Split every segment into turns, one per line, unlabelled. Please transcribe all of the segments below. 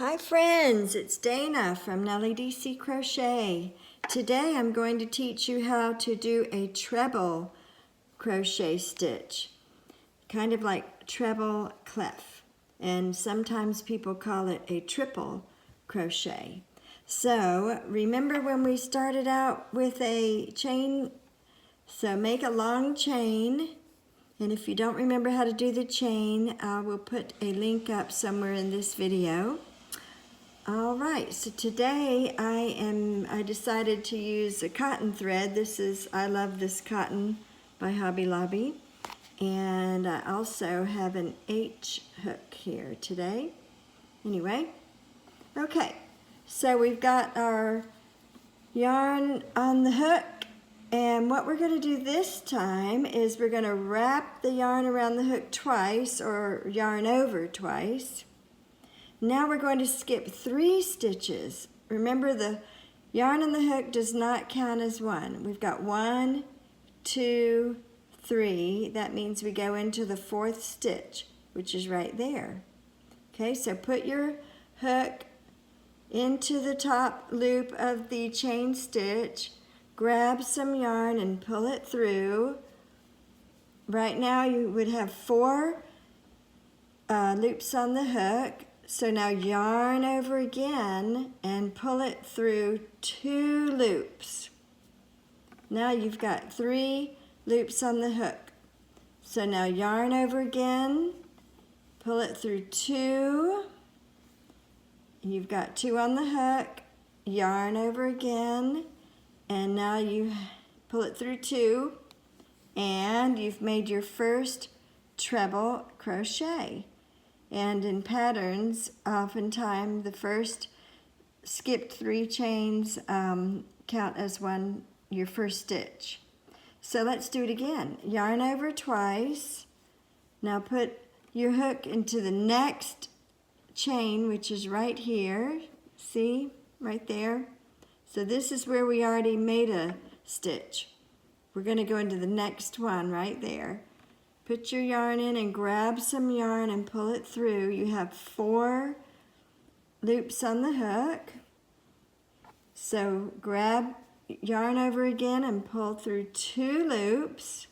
Hi friends, it's Dana from Nellie DC Crochet. Today I'm going to teach you how to do a treble crochet stitch, kind of like treble clef, and sometimes people call it a triple crochet. So remember when we started out with a chain, so make a long chain, and if you don't remember how to do the chain, I will put a link up somewhere in this video. All right, so today I decided to use a cotton thread. I love this cotton by Hobby Lobby. And I also have an H hook here today. Anyway, okay, so we've got our yarn on the hook. And what we're going to do this time is we're going to wrap the yarn around the hook twice, or yarn over twice. Now we're going to skip 3 stitches. Remember, the yarn on the hook does not count as one. We've got 1, 2, 3. That means we go into the 4th stitch, which is right there. Okay, so put your hook into the top loop of the chain stitch, grab some yarn and pull it through. Right now you would have 4 loops on the hook. So now yarn over again and pull it through 2 loops. Now you've got 3 loops on the hook. So now yarn over again, pull it through 2. You've got 2 on the hook, yarn over again, and now you pull it through 2, and you've made your first treble crochet. And in patterns, oftentimes the first skipped 3 chains count as your first stitch. So let's do it again. Yarn over twice. Now put your hook into the next chain, which is right here. See, right there. So this is where we already made a stitch. We're going to go into the next one right there. Put your yarn in and grab some yarn and pull it through. You have 4 loops on the hook. So grab yarn over again and pull through 2 loops.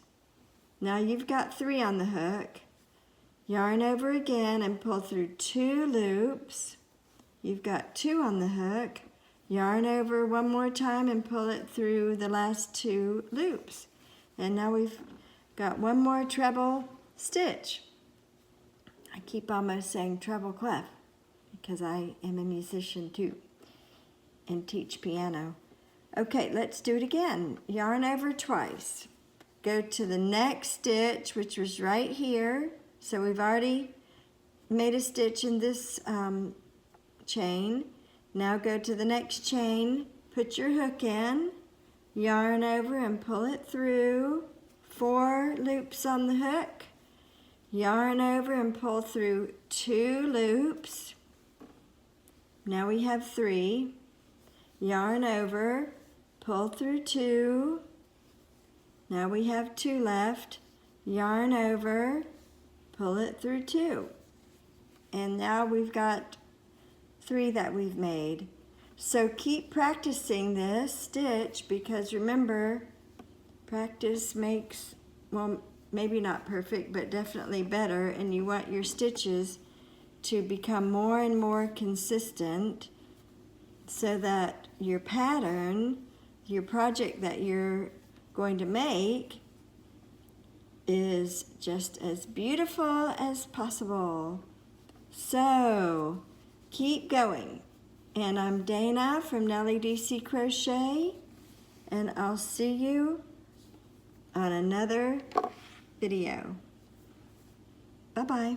Now you've got 3 on the hook. Yarn over again and pull through 2 loops. You've got 2 on the hook. Yarn over one more time and pull it through the last 2 loops. And now we've got 1 more treble stitch. I keep almost saying treble clef because I am a musician too and teach piano. Okay, let's do it again. Yarn over twice. Go to the next stitch, which was right here. So we've already made a stitch in this chain. Now go to the next chain, put your hook in, yarn over and pull it through. 4 loops on the hook, yarn over and pull through 2 loops. Now we have 3. Yarn over, pull through 2. Now we have 2 left. Yarn over, pull it through 2. And now we've got 3 that we've made. So keep practicing this stitch, because remember, practice makes, well, maybe not perfect, but definitely better, and you want your stitches to become more and more consistent so that your pattern, your project that you're going to make, is just as beautiful as possible. So keep going. And I'm Dana from Nellie DC Crochet, and I'll see you on another video. Bye-bye.